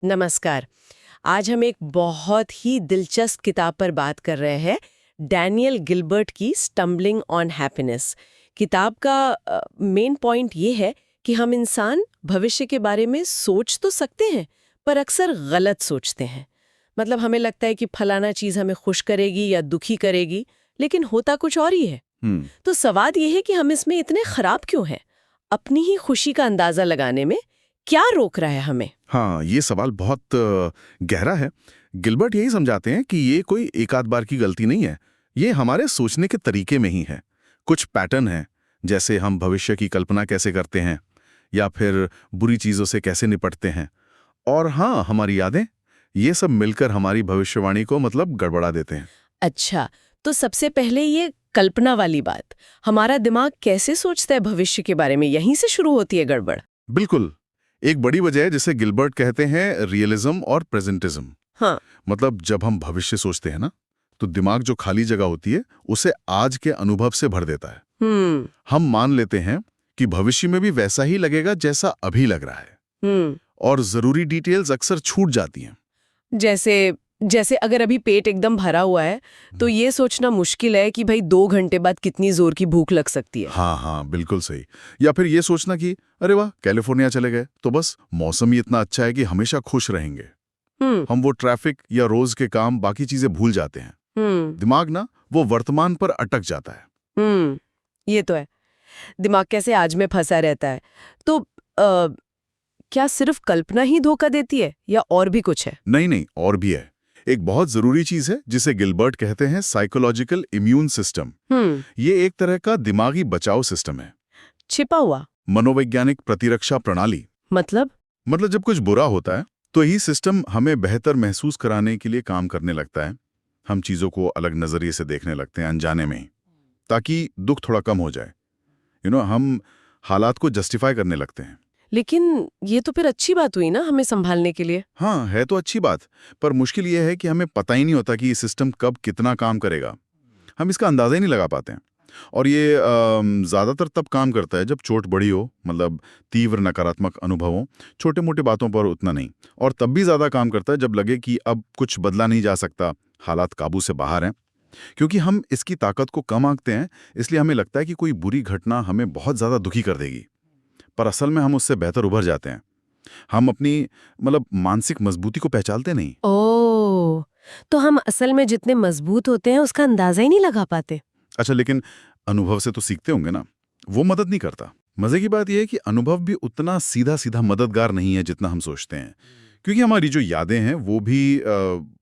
नमस्कार। आज हम एक बहुत ही दिलचस्प किताब पर बात कर रहे हैं, डैनियल गिलबर्ट की स्टम्बलिंग ऑन हैप्पीनेस। किताब का मेन पॉइंट ये है कि हम इंसान भविष्य के बारे में सोच तो सकते हैं, पर अक्सर गलत सोचते हैं। मतलब हमें लगता है कि फलाना चीज़ हमें खुश करेगी या दुखी करेगी, लेकिन होता कुछ और ही है। तो सवाल ये है कि हम इसमें इतने खराब क्यों हैं? अपनी ही खुशी का अंदाजा लगाने में क्या रोक रहा है हमें? हाँ, ये सवाल बहुत गहरा है। गिलबर्ट यही समझाते हैं कि ये कोई एक आध बार की गलती नहीं है। ये हमारे सोचने के तरीके में ही है। कुछ पैटर्न हैं, जैसे हम भविष्य की कल्पना कैसे करते हैं या फिर बुरी चीज़ों से कैसे निपटते हैं। और हाँ, हमारी यादें, ये सब मिलकर हमारी भविष्यवाणी को मतलब गड़बड़ा देते हैं। अच्छा, तो सबसे पहले ये कल्पना वाली बात, हमारा दिमाग कैसे सोचता है भविष्य के बारे में, यहीं से शुरू होती है गड़बड़। बिल्कुल। एक बड़ी वजह है जिसे गिलबर्ट कहते हैं रियलिज्म और प्रेजेंटिज्म। हाँ। मतलब जब हम भविष्य सोचते हैं ना, तो दिमाग जो खाली जगह होती है उसे आज के अनुभव से भर देता है। हम्म। हम मान लेते हैं कि भविष्य में भी वैसा ही लगेगा जैसा अभी लग रहा है, हम्म। और जरूरी डिटेल्स अक्सर छूट जाती हैं। जैसे जैसे अगर अभी पेट एकदम भरा हुआ है, तो ये सोचना मुश्किल है कि भाई 2 घंटे बाद कितनी जोर की भूख लग सकती है। हाँ हाँ, बिल्कुल सही। या फिर ये सोचना कि अरे वाह, कैलिफोर्निया चले गए तो बस मौसम ही इतना अच्छा है कि हमेशा खुश रहेंगे। हम्म। हम वो ट्रैफिक या रोज के काम, बाकी चीजें भूल जाते हैं। हम्म। दिमाग ना वो वर्तमान पर अटक जाता है। ये तो है। दिमाग कैसे आज में फंसा रहता है। तो क्या सिर्फ कल्पना ही धोखा देती है या और भी कुछ है? नहीं नहीं, और भी है। एक बहुत जरूरी चीज है जिसे गिलबर्ट कहते हैं साइकोलॉजिकल इम्यून सिस्टम। ये एक तरह का दिमागी बचाव सिस्टम है। छिपा हुआ? मनोवैज्ञानिक प्रतिरक्षा प्रणाली। मतलब? मतलब जब कुछ बुरा होता है तो यही सिस्टम हमें बेहतर महसूस कराने के लिए काम करने लगता है। हम चीजों को अलग नजरिए से देखने लगते हैं अनजाने में ही, ताकि दुख थोड़ा कम हो जाए। हम हालात को जस्टिफाई करने लगते हैं। लेकिन ये तो फिर अच्छी बात हुई ना हमें संभालने के लिए। हाँ, है तो अच्छी बात, पर मुश्किल यह है कि हमें पता ही नहीं होता कि ये सिस्टम कब कितना काम करेगा। हम इसका अंदाजा ही नहीं लगा पाते हैं। और ये ज़्यादातर तब काम करता है जब चोट बड़ी हो, मतलब तीव्र नकारात्मक अनुभव हो। छोटे मोटे बातों पर उतना नहीं। और तब भी ज़्यादा काम करता है जब लगे कि अब कुछ बदला नहीं जा सकता, हालात काबू से बाहर हैं। क्योंकि हम इसकी ताकत को कम आंकते हैं, इसलिए हमें लगता है कि कोई बुरी घटना हमें बहुत ज़्यादा दुखी कर देगी, पर असल में हम उससे बेहतर उभर जाते हैं। हम अपनी मतलब मानसिक मजबूती को पहचानते नहीं। ओह, तो हम असल में जितने मजबूत होते हैं उसका अंदाजा ही नहीं लगा पाते। अच्छा, लेकिन अनुभव से तो सीखते होंगे ना, वो मदद नहीं करता। मजे की बात यह है कि अनुभव भी उतना सीधा सीधा मददगार नहीं है जितना हम सोचते हैं। क्योंकि हमारी जो यादें हैं वो भी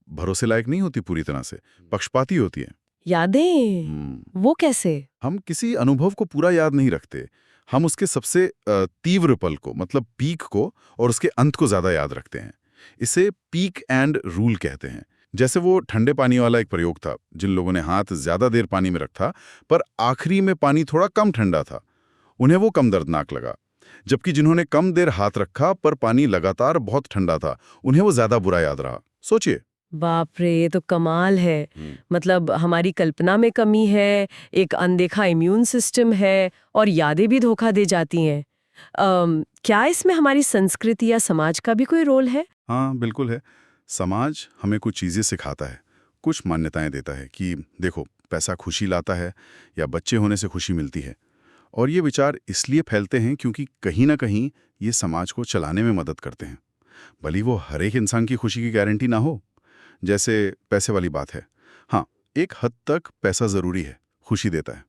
भरोसे लायक नहीं होती, पूरी तरह से पक्षपाती होती है। यादें? वो कैसे? हम किसी अनुभव को पूरा याद नहीं रखते। हम उसके सबसे तीव्र पल को, मतलब पीक को, और उसके अंत को ज्यादा याद रखते हैं। इसे पीक एंड रूल कहते हैं। जैसे वो ठंडे पानी वाला एक प्रयोग था। जिन लोगों ने हाथ ज्यादा देर पानी में रखा पर आखिरी में पानी थोड़ा कम ठंडा था, उन्हें वो कम दर्दनाक लगा। जबकि जिन्होंने कम देर हाथ रखा पर पानी लगातार बहुत ठंडा था, उन्हें वो ज्यादा बुरा याद रहा। सोचिए। बाप रे, ये तो कमाल है। मतलब हमारी कल्पना में कमी है, एक अनदेखा इम्यून सिस्टम है, और यादें भी धोखा दे जाती हैं। क्या इसमें हमारी संस्कृति या समाज का भी कोई रोल है? हाँ, बिल्कुल है। समाज हमें कुछ चीज़ें सिखाता है, कुछ मान्यताएं देता है कि देखो, पैसा खुशी लाता है या बच्चे होने से खुशी मिलती है। और ये विचार इसलिए फैलते हैं क्योंकि कहीं ना कहीं ये समाज को चलाने में मदद करते हैं। भले वो हर एक इंसान की खुशी की गारंटी ना हो। जैसे पैसे वाली बात है। हाँ, एक हद तक पैसा ज़रूरी है, खुशी देता है,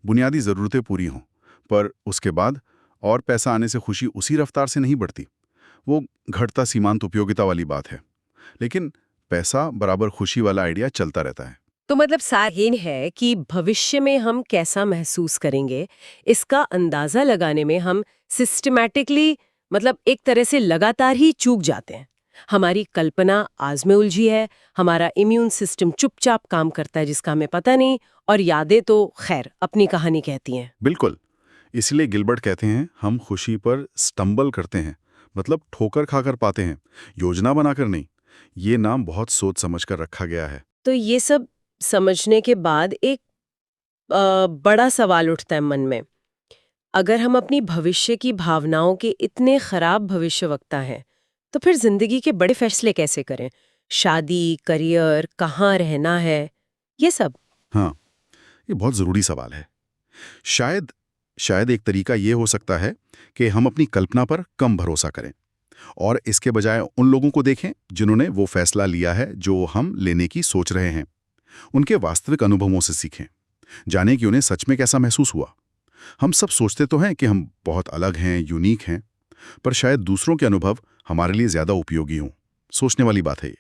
बुनियादी ज़रूरतें पूरी हों। पर उसके बाद और पैसा आने से खुशी उसी रफ्तार से नहीं बढ़ती। वो घटता सीमांत उपयोगिता वाली बात है। लेकिन पैसा बराबर खुशी वाला आइडिया चलता रहता है। तो मतलब सार ये है कि भविष्य में हम कैसा महसूस करेंगे, इसका अंदाजा लगाने में हम सिस्टमैटिकली, मतलब एक तरह से लगातार ही चूक जाते हैं। हमारी कल्पना आज में उलझी है, हमारा इम्यून सिस्टम चुपचाप काम करता है जिसका हमें पता नहीं, और यादें तो खैर अपनी कहानी कहती हैं। बिल्कुल। इसलिए गिलबर्ट कहते हैं हम खुशी पर स्टम्बल करते हैं, मतलब ठोकर खाकर पाते हैं, योजना बनाकर नहीं। ये नाम बहुत सोच समझ कर रखा गया है। तो ये सब समझने के बाद एक बड़ा सवाल उठता है मन में। अगर हम अपनी भविष्य की भावनाओं के इतने खराब भविष्यवक्ता हैं, तो फिर जिंदगी के बड़े फैसले कैसे करें? शादी, करियर, कहाँ रहना है, ये सब। हाँ, ये बहुत ज़रूरी सवाल है। शायद शायद एक तरीका ये हो सकता है कि हम अपनी कल्पना पर कम भरोसा करें और इसके बजाय उन लोगों को देखें जिन्होंने वो फैसला लिया है जो हम लेने की सोच रहे हैं। उनके वास्तविक अनुभवों से सीखें, जानें कि उन्हें सच में कैसा महसूस हुआ। हम सब सोचते तो हैं कि हम बहुत अलग हैं, यूनिक हैं, पर शायद दूसरों के अनुभव हमारे लिए ज़्यादा उपयोगी हों। सोचने वाली बात है ये।